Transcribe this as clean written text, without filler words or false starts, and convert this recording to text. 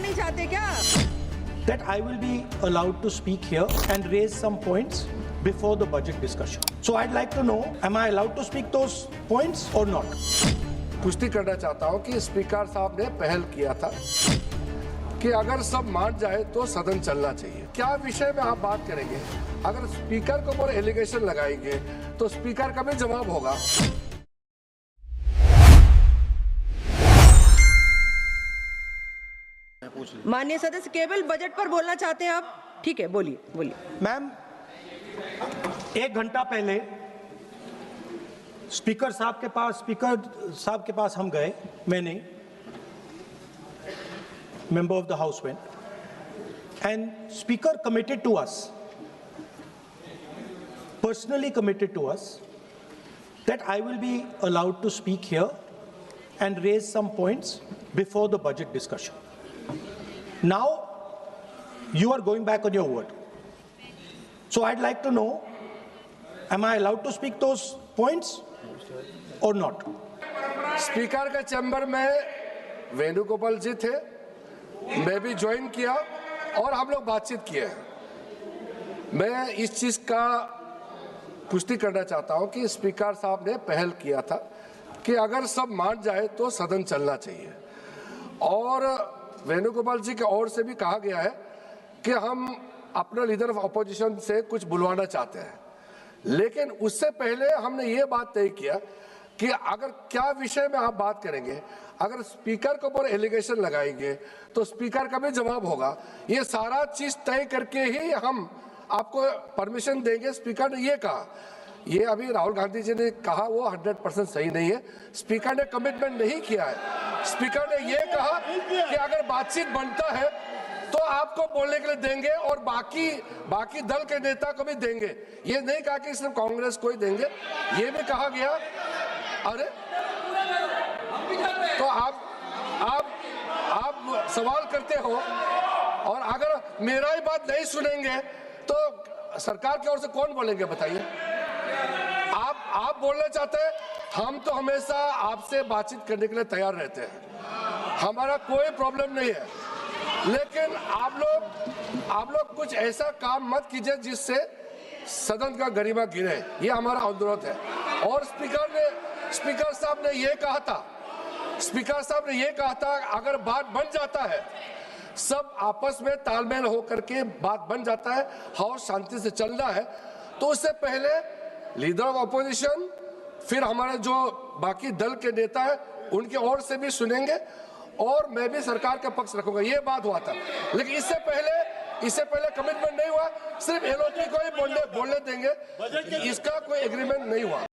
नहीं चाहते क्या? That I will be allowed to speak here and raise some points before the budget discussion. So I'd like to know, am I allowed to speak those points or not? पुष्टि करना चाहता हूं कि speaker साहब ने पहल किया था कि अगर सब मान जाए तो सदन चलना चाहिए। क्या विषय में आप बात करेंगे? अगर स्पीकर को ऊपर एलिगेशन लगाएंगे तो स्पीकर का भी जवाब होगा। माननीय सदस्य केवल बजट पर बोलना चाहते हैं आप? ठीक है, बोलिए बोलिए। मैम, 1 घंटा पहले स्पीकर साहब के पास हम गए, मैंने, member of the house went, and speaker committed to us, personally committed to us, that I will be allowed to speak here and raise some points before the budget discussion. Now you are going back on your word, so I'd like to know, am I allowed to speak those points or not? Speaker के chamber में वेणुगोपाल जी थे, मैं भी join किया और हम लोग बातचीत किए। मैं इस चीज का पुष्टि करना चाहता हूं कि स्पीकर साहब ने पहल किया था कि अगर सब मान जाए तो सदन चलना चाहिए, और वेणुगोपाल जी की ओर से भी कहा गया है कि हम अपना लीडर ऑफ अपोजिशन से कुछ बुलवाना चाहते हैं, लेकिन उससे पहले हमने ये बात तय किया कि अगर क्या विषय में आप बात करेंगे, अगर स्पीकर के ऊपर एलिगेशन लगाएंगे तो स्पीकर का भी जवाब होगा। ये सारा चीज तय करके ही हम आपको परमिशन देंगे। स्पीकर ने ये कहा, ये अभी राहुल गांधी जी ने कहा वो 100% सही नहीं है। स्पीकर ने कमिटमेंट नहीं किया है। स्पीकर ने ये कहा कि अगर बातचीत बनता है तो आपको बोलने के लिए देंगे और बाकी दल के नेता को भी देंगे। ये नहीं कहा कि सिर्फ कांग्रेस को ही देंगे, ये भी कहा गया। अरे तो आप सवाल करते हो, और अगर मेरा ही बात नहीं सुनेंगे तो सरकार की ओर से कौन बोलेंगे बताइए? आप बोलना चाहते हैं, हम तो हमेशा आपसे बातचीत करने के लिए तैयार रहते हैं, हमारा कोई प्रॉब्लम नहीं है, लेकिन आप लोग कुछ ऐसा काम मत कीजिए जिससे सदन का गरिमा गिरे। ये हमारा अनुरोध है। और स्पीकर साहब ने ये कहा था अगर बात बन जाता है, सब आपस में तालमेल हो करके बात बन जाता है और शांति से चलना है, तो उससे पहले लीडर ऑफ अपोजिशन, फिर हमारे जो बाकी दल के नेता है उनकी ओर से भी सुनेंगे, और मैं भी सरकार का पक्ष रखूंगा। ये बात हुआ था, लेकिन इससे पहले कमिटमेंट नहीं हुआ, सिर्फ एलओपी को ही बोलने देंगे, इसका कोई एग्रीमेंट नहीं हुआ।